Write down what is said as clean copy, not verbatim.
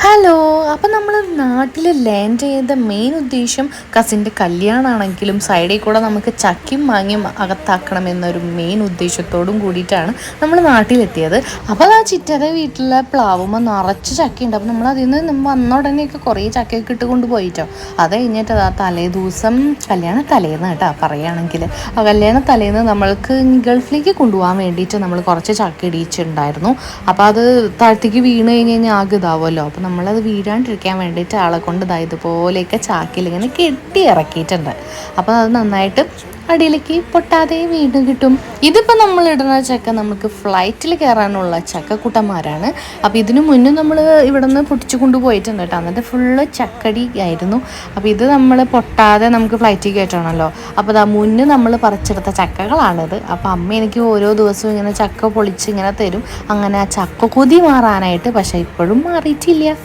Hello. അപ്പം നമ്മൾ നാട്ടിൽ ലാൻഡ് ചെയ്ത മെയിൻ ഉദ്ദേശം കസിൻ്റെ കല്യാണമാണെങ്കിലും സൈഡിൽ കൂടെ നമുക്ക് ചക്കയും മാങ്ങയും അകത്താക്കണമെന്നൊരു മെയിൻ ഉദ്ദേശത്തോടും കൂടിയിട്ടാണ് നമ്മൾ നാട്ടിലെത്തിയത്. അപ്പോൾ ആ ചിറ്റയുടെ വീട്ടിലെ പ്ലാവുമ്പോൾ നിറച്ച് ചക്കയുണ്ട്. അപ്പോൾ നമ്മൾ അതിൽ നിന്ന് വന്ന ഉടനെയൊക്കെ കുറേ ചക്കയൊക്കെ ഇട്ട് കൊണ്ട് പോയിട്ടോ. അത് കഴിഞ്ഞിട്ട് ആ തലേ ദിവസം കല്യാണ തലേന്ന് കേട്ടോ പറയുകയാണെങ്കിൽ ആ കല്യാണ തലേന്ന് നമ്മൾക്ക് ഗൾഫിലേക്ക് കൊണ്ടുപോകാൻ വേണ്ടിയിട്ട് നമ്മൾ കുറച്ച് ചക്ക ഇടിയിച്ചിട്ടുണ്ടായിരുന്നു. അപ്പോൾ അത് താഴത്തേക്ക് വീണ് കഴിഞ്ഞാൽ ആകെ ഇതാവുമല്ലോ. അപ്പോൾ നമ്മളത് വീഴാണ്ടിരിക്കാൻ വേണ്ടിയിട്ട് ആളെ കൊണ്ട് ഇതുപോലെയൊക്കെ ചാക്കിൽ ഇങ്ങനെ കെട്ടി ഇറക്കിയിട്ടുണ്ട്. അപ്പോൾ അത് നന്നായിട്ട് അടിയിലേക്ക് പൊട്ടാതെ വീണ് കിട്ടും. ഇതിപ്പോൾ നമ്മളിടുന്ന ചക്ക നമുക്ക് ഫ്ലൈറ്റിൽ കയറാനുള്ള ചക്കക്കൂട്ടന്മാരാണ്. അപ്പോൾ ഇതിനു മുന്നേ നമ്മൾ ഇവിടെ നിന്ന് പൊട്ടിച്ചു കൊണ്ടുപോയിട്ടുണ്ട് കേട്ടോ. എന്നിട്ട് ഫുള്ള് ചക്കടി ആയിരുന്നു. അപ്പോൾ ഇത് നമ്മൾ പൊട്ടാതെ നമുക്ക് ഫ്ലൈറ്റിൽ കയറ്റണമല്ലോ. അപ്പോൾ അതാ മുന്നേ നമ്മൾ പറിച്ചെടുത്ത ചക്കകളാണിത്. അപ്പോൾ അമ്മ എനിക്ക് ഓരോ ദിവസവും ഇങ്ങനെ ചക്ക പൊളിച്ച് ഇങ്ങനെ തരും. അങ്ങനെ ആ ചക്ക കൊതി മാറാനായിട്ട്. പക്ഷേ ഇപ്പോഴും മാറിയിട്ടില്ല.